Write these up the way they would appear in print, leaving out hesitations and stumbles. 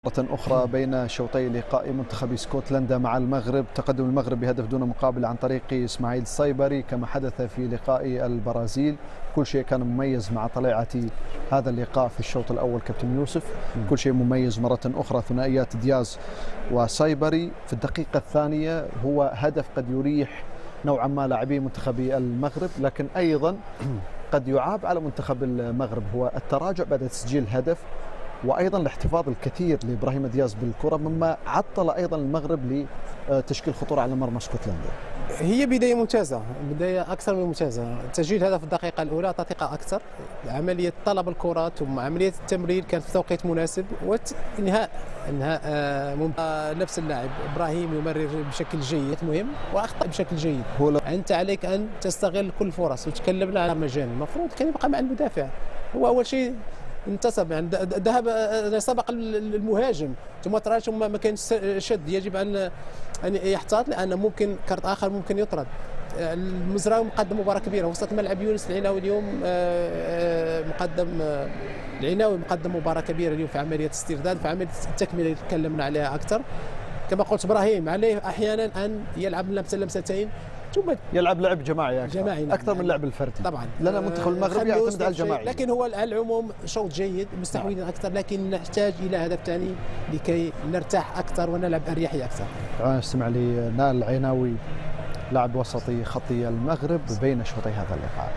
مرة أخرى بين شوطي لقاء منتخب اسكتلندا مع المغرب. تقدم المغرب بهدف دون مقابل عن طريق إسماعيل الصيبري كما حدث في لقاء البرازيل. كل شيء كان مميز مع طليعة هذا اللقاء في الشوط الأول كابتن يوسف، كل شيء مميز مرة أخرى. ثنائيات دياز وصيبري في الدقيقة الثانية هو هدف قد يريح نوعا ما لاعبي منتخب المغرب، لكن أيضا قد يعاب على منتخب المغرب هو التراجع بعد تسجيل هدف، وايضا الاحتفاظ الكثير لابراهيم دياز بالكره مما عطل ايضا المغرب لتشكيل خطوره على مرمى اسكتلندا. هي بدايه ممتازه، بدايه اكثر من ممتازه. تسجيل هدف في الدقيقه الاولى تعطي ثقه اكثر، عمليه طلب الكرات وعمليه التمرير كانت في توقيت مناسب، وانهاء نفس اللاعب ابراهيم يمرر بشكل جيد مهم واخطا بشكل جيد. انت عليك ان تستغل كل الفرص، وتكلمنا على مجال المفروض كان يبقى مع المدافع. هو اول شيء انتصب، يعني ذهب سبق المهاجم ثم تراجع ثم ما كانش شد. يجب ان يحتاط لان ممكن كرت اخر ممكن يطرد. المزراوي مقدم مباراه كبيره وسط ملعب يونس العناوي اليوم مقدم مباراه كبيره اليوم في عمليه الاسترداد، في عمليه التكمله اللي تكلمنا عليها اكثر. كما قلت ابراهيم عليه احيانا ان يلعب لمستين ثم يلعب لعب جماعي أكثر من لعب الفردي طبعا، لأن منتخب المغرب يعتمد على الجماعي. لكن هو على العموم شوط جيد مستحوذين أكثر، لكن نحتاج إلى هدف ثاني لكي نرتاح أكثر ونلعب أريحية أكثر. نستمع لنال العناوي لاعب وسطي خطي المغرب بين شوطي هذا اللقاء.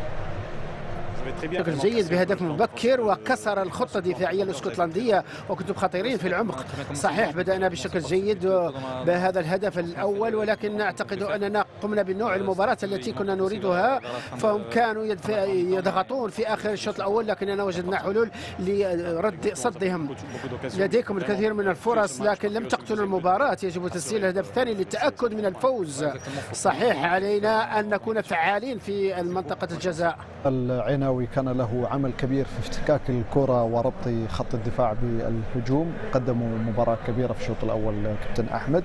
بشكل جيد بهدف مبكر وكسر الخطة الدفاعية الاسكتلندية وكنتم خطيرين في العمق. صحيح بدأنا بشكل جيد بهذا الهدف الأول، ولكن أعتقد أننا قمنا بالنوع المباراة التي كنا نريدها، فهم كانوا يضغطون في آخر الشوط الأول لكننا وجدنا حلول لرد صدهم. لديكم الكثير من الفرص لكن لم تقتلوا المباراة، يجب تسجيل الهدف الثاني للتأكد من الفوز. صحيح علينا أن نكون فعالين في منطقة الجزاء. العناوي كان له عمل كبير في افتكاك الكرة وربط خط الدفاع بالهجوم، قدموا مباراة كبيرة في الشوط الأول كابتن أحمد،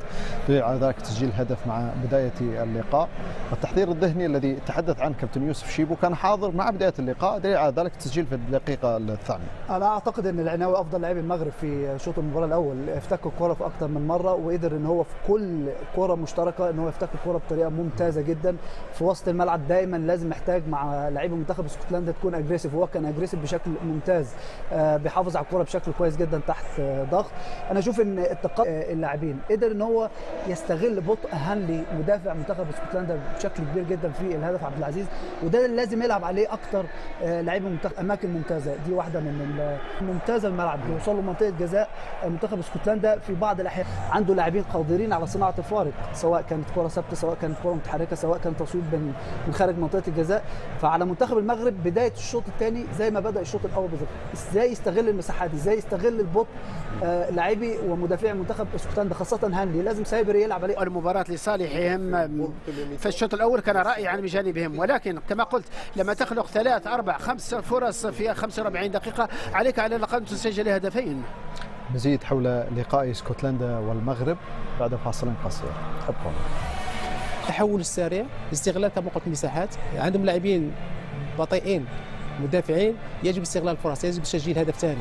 على ذلك تسجيل هدف مع بداية اللقاء. التحضير الذهني الذي تحدث عنه كابتن يوسف شيبو كان حاضر مع بداية اللقاء، دليل على ذلك تسجيل في الدقيقة الثانية. أنا أعتقد أن العناوي أفضل لاعب المغرب في شوط المباراة الأول، افتك الكرة في أكثر من مرة وقدر أن هو في كل كرة مشتركة أن هو يفتك الكرة بطريقة ممتازة جدا. في وسط الملعب دائما لازم محتاج مع لاعبي منتخب اسكتلندا تكون اجريسيف، وهو كان اجريسيف بشكل ممتاز، بيحافظ على الكرة بشكل كويس جدا تحت ضغط. انا اشوف ان اللاعبين قدر ان هو يستغل بطء هانلي مدافع منتخب اسكتلندا بشكل كبير جدا في الهدف عبد العزيز، وده اللي لازم يلعب عليه اكتر لاعبي المنتخب. اماكن ممتازه دي واحده من ممتازه الملعب، بيوصلوا منطقه جزاء منتخب اسكتلندا في بعض الاحيان عنده لاعبين قادرين على صناعه الفارق، سواء كانت كرة ثابته سواء كانت كرة متحركه سواء كان تصويب من خارج منطقه الجزاء. فعلى منتخب المغرب بدايه الشوط الثاني زي ما بدا الشوط الاول بالظبط، ازاي يستغل المساحات، ازاي يستغل البطء لاعبي ومدافعي منتخب اسكتلندا خاصه هانلي، لازم صيبري يلعب عليه. المباراه لصالحهم في الشوط الاول كان رائعا بجانبهم، ولكن كما قلت لما تخلق 3 4 5 فرص في 45 دقيقه عليك على الاقل تسجل هدفين. مزيد حول لقاء اسكتلندا والمغرب بعد فاصل قصير. ابقوا. التحول السريع، استغلال كما قلت المساحات، عندهم لاعبين بطيئين مدافعين، يجب استغلال الفرص، يجب تسجيل هدف ثاني